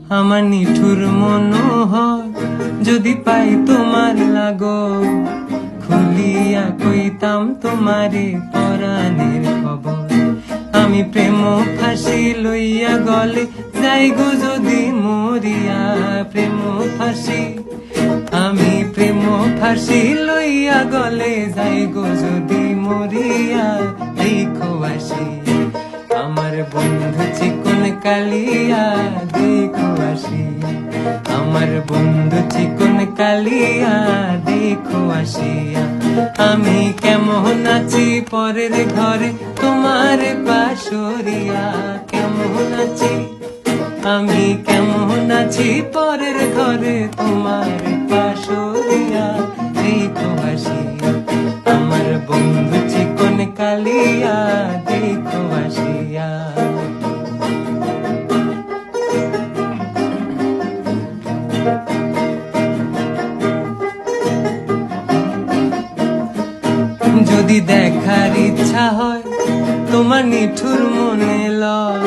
আমার নিঠুর মনোহর যদি পাই তোমার লাগো, খুলিয়া কইতাম তোমারে পরাণের খবর। আমি প্রেম ফাঁসি লইয়া গলে যাই গো যদি মরিয়া, প্রেম ফাঁসি আমি প্রেম ফাঁসি লইয়া গলে যাই গো যদি মরিয়া। দেখো আসি আমার বন্ধু চিকন কালিয়া, দেখো আসি আমার বন্ধু চিকন কালিয়া, দেখো আসিয়া। আমি কেমন আছি পরের ঘরে তোমার পাশরিয়া, কেমন আছি আমি কেমন আছি পরের ঘরে তোমার পাশরিয়া। দেখো আসিয়া আমার বন্ধু চিকন কালিয়া, দেখো আসিয়া। যদি দেখার ইচ্ছা হয় তোমার নিঠুর মনে লয়,